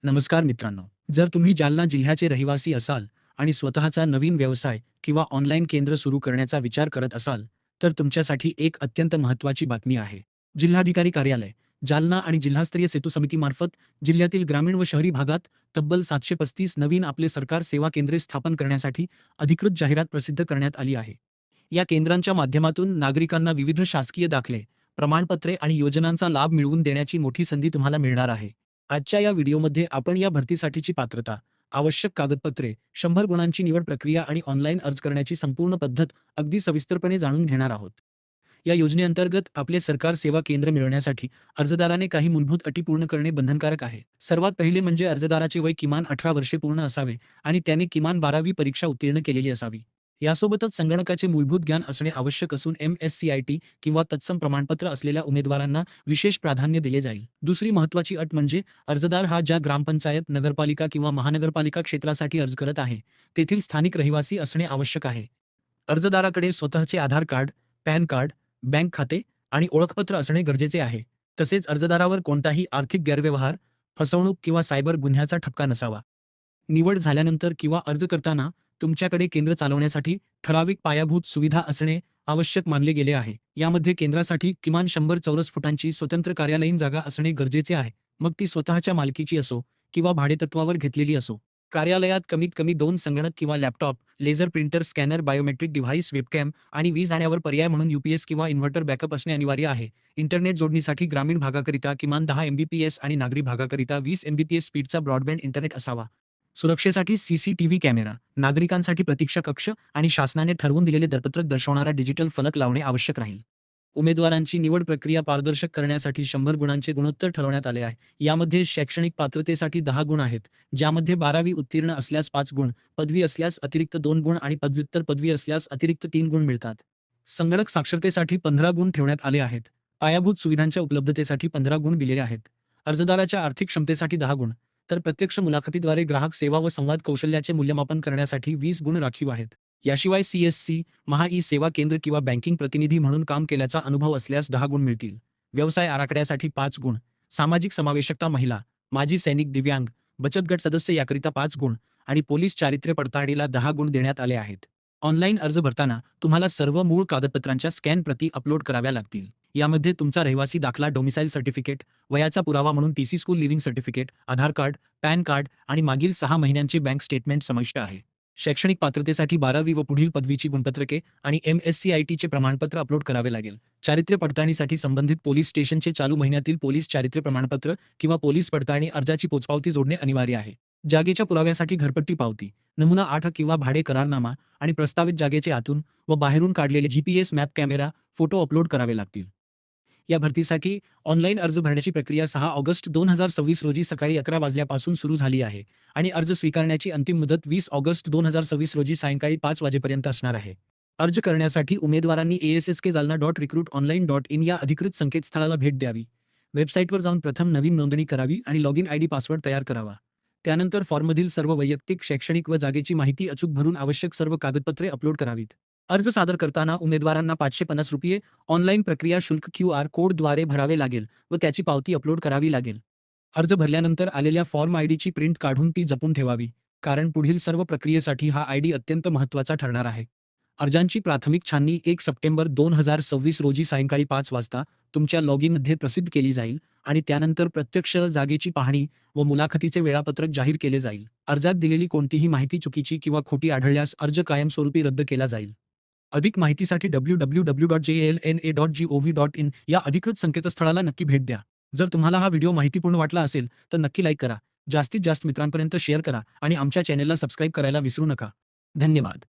नमस्कार मित्रांनो. जर तुम्ही जालना जिल्ह्याचे रहिवासी असाल आणि स्वतःचा नवीन व्यवसाय किंवा ऑनलाईन केंद्र सुरू करण्याचा विचार करत असाल, तर तुमच्यासाठी एक अत्यंत महत्त्वाची बातमी आहे. जिल्हाधिकारी कार्यालय, जालना आणि जिल्हास्तरीय सेतू समितीमार्फत जिल्ह्यातील ग्रामीण व शहरी भागात तब्बल 735 नवीन आपले सरकार सेवा केंद्रे स्थापन करण्यासाठी अधिकृत जाहिरात प्रसिद्ध करण्यात आली आहे. या केंद्रांच्या माध्यमातून नागरिकांना विविध शासकीय दाखले, प्रमाणपत्रे आणि योजनांचा लाभ मिळवून देण्याची मोठी संधी तुम्हाला मिळणार आहे. आजच्या या व्हिडिओमध्ये आपण या भरतीसाठीची पात्रता, आवश्यक कागदपत्रे, 100 गुणांची निवड प्रक्रिया आणि ऑनलाईन अर्ज करण्याची संपूर्ण पद्धत अगदी सविस्तरपणे जाणून घेणार आहोत. या योजनेअंतर्गत आपले सरकार सेवा केंद्र मिळवण्यासाठी अर्जदाराने काही मूलभूत अटी पूर्ण करणे बंधनकारक आहे. सर्वात पहिले म्हणजे अर्जदाराचे वय किमान 18 वर्षे पूर्ण असावे आणि त्याने किमान 12वी परीक्षा उत्तीर्ण केलेली असावी. यासोबतच संगणकाचे मूलभूत ज्ञान असणे आवश्यक असून MSCIT किंवा तत्सम प्रमाणपत्र असलेल्या उमेदवारांना विशेष प्राधान्य दिले जाईल. दुसरी महत्त्वाची अट म्हणजे अर्जदार हा ज्या ग्रामपंचायत, नगरपालिका किंवा महानगरपालिका क्षेत्रासाठी अर्ज करत आहे, तेथील स्थानिक रहिवासी असणे आवश्यक आहे. अर्जदाराकडे स्वतःचे आधार कार्ड, पॅन कार्ड, बँक खाते आणि ओळखपत्र असणे गरजेचे आहे. तसेच अर्जदारावर कोणताही आर्थिक गैरव्यवहार, फसवणूक किंवा सायबर गुन्ह्याचा ठपका नसावा. निवड झाल्यानंतर किंवा अर्ज करताना तुमच्याकडे केंद्र चालवण्यासाठी ठराविक पायाभूत सुविधा असणे आवश्यक मानले गेले आहे. यामध्ये केंद्रासाठी किमान 100 चौरस फुटांची स्वतंत्र कार्यालयीन जागा असणे गरजेचे आहे. मग ती स्वतःच्या मालकीची असो किंवा भाडेतत्वावर घेतलेली असो. कार्यालयात कमीत कमी 2 संगणक किंवा laptop, laser printer, scanner, biometric device, webcam आणि वीज जाण्यावर पर्याय म्हणून UPS किंवा इन्व्हर्टर बॅकअप असणे अनिवार्य आहे. इंटरनेट जोडणीसाठी ग्रामीण भागाकरिता किमान 10 MBPS आणि नागरी भागाकरिता 20 MBPS स्पीडचा ब्रॉडबँड इंटरनेट असावा. सुरक्षेसाठी CCTV कॅमेरा, नागरिकांसाठी प्रतीक्षा कक्ष आणि शासनाने ठरवून दिलेले दरपत्रक दर्शवणारा डिजिटल फलक लावणे आवश्यक राहील. उमेदवारांची निवड प्रक्रिया पारदर्शक करण्यासाठी 100 गुणांचे गुणोत्तर ठरवण्यात आले आहे. यामध्ये शैक्षणिक पात्रतेसाठी 10 गुण आहेत, ज्यामध्ये 12वी उत्तीर्ण असल्यास 5 गुण, पदवी असल्यास अतिरिक्त 2 गुण आणि पदव्युत्तर पदवी असल्यास अतिरिक्त 3 गुण मिळतात. संगणक साक्षरतेसाठी 15 गुण ठेवण्यात आले आहेत. पायाभूत सुविधांच्या उपलब्धतेसाठी 15 गुण दिलेले आहेत. अर्जदाराच्या आर्थिक क्षमतेसाठी 10 गुण, तर प्रत्यक्ष मुलाखतीद्वारे ग्राहक सेवा व संवाद कौशल्याचे मूल्यमापन करण्यासाठी 20 गुण राखीव आहेत. याशिवाय CSC, महा-ई-सेवा केंद्र किंवा बँकिंग प्रतिनिधी म्हणून काम केल्याचा अनुभव असल्यास 10 गुण मिळतील. व्यवसाय आराखड्यासाठी 5 गुण, सामाजिक समावेशकता महिला, माजी सैनिक, दिव्यांग, बचत गट सदस्य याकरिता 5 गुण आणि पोलीस चारित्र्य पडताळणीला 10 गुण देण्यात आले आहेत. ऑनलाईन अर्ज भरताना तुम्हाला सर्व मूळ कागदपत्रांच्या स्कॅन प्रती अपलोड कराव्या लागतील. यामध्ये तुमचा रहिवासी दाखला, डोमिसाईल सर्टिफिकेट, वयाचा पुरावा म्हणून TC स्कूल लिव्हिंग सर्टिफिकेट, आधार कार्ड, पॅन कार्ड आणि मागील 6 महिन्यांचे बँक स्टेटमेंट समाविष्ट आहे. शैक्षणिक पात्रतेसाठी 12वी व पुढील पदवीची गुणपत्रके आणि MSCITचे प्रमाणपत्र अपलोड करावे लागेल. चारित्र्य पडताळणीसाठी संबंधित पोलीस स्टेशनचे चालू महिन्यातील पोलीस चारित्र्य प्रमाणपत्र किंवा पोलीस पडताळणी अर्जाची पोचपावती जोडणे अनिवार्य आहे. जागेच्या पुराव्यासाठी घरपट्टी पावती, नमुना 8 किंवा भाडे करारनामा आणि प्रस्तावित जागेचे आतून व बाहेरून काढलेले GPS map camera photo upload करावे लागतील. या भरतीसाठी ऑनलाईन अर्ज भरण्याची प्रक्रिया 6 ऑगस्ट 2026 रोजी सकाळी 11 वाजल्यापासून सुरू झाली आहे आणि अर्ज स्वीकारण्याची अंतिम मुदत 20 ऑगस्ट 2026 रोजी सायंकाळी 5 वाजेपर्यंत असणार आहे. अर्ज करण्यासाठी उमेदवारांनी ASSKjalna.recruitonline.in या अधिकृत संकेतस्थळाला भेट द्यावी. वेबसाईटवर जाऊन प्रथम नवीन नोंदणी करावी आणि लॉगिन ID पासवर्ड तयार करावा. त्यानंतर फॉर्ममधील सर्व वैयक्तिक, शैक्षणिक व जागेची माहिती अचूक भरून आवश्यक सर्व कागदपत्रे अपलोड करावीत. अर्ज सादर करताना उमेदवारांना ₹550 ऑनलाईन प्रक्रिया शुल्क QR कोडद्वारे भरावे लागेल व त्याची पावती अपलोड करावी लागेल. अर्ज भरल्यानंतर आलेल्या फॉर्म IDची प्रिंट काढून ती जपून ठेवावी, कारण पुढील सर्व प्रक्रियेसाठी हा ID अत्यंत महत्त्वाचा ठरणार आहे. अर्जांची प्राथमिक छाननी 1 सप्टेंबर 2026 रोजी सायंकाळी 5 वाजता तुमच्या लॉगिनमध्ये प्रसिद्ध केली जाईल आणि त्यानंतर प्रत्यक्ष जागेची पाहणी व मुलाखतीचे वेळापत्रक जाहीर केले जाईल. अर्जात दिलेली कोणतीही माहिती चुकीची किंवा खोटी आढळल्यास अर्ज कायमस्वरूपी रद्द केला जाईल. अधिक माहितीसाठी www.jalna.gov.in या अधिकृत संकेतस्थळाला नक्की भेट द्या. जर तुम्हाला हा व्हिडिओ माहितीपूर्ण वाटला असेल तर नक्की लाईक करा, जास्तीत जास्त मित्रांपर्यंत शेअर करा आणि आमच्या चॅनेलला सबस्क्राईब करायला विसरू नका. धन्यवाद.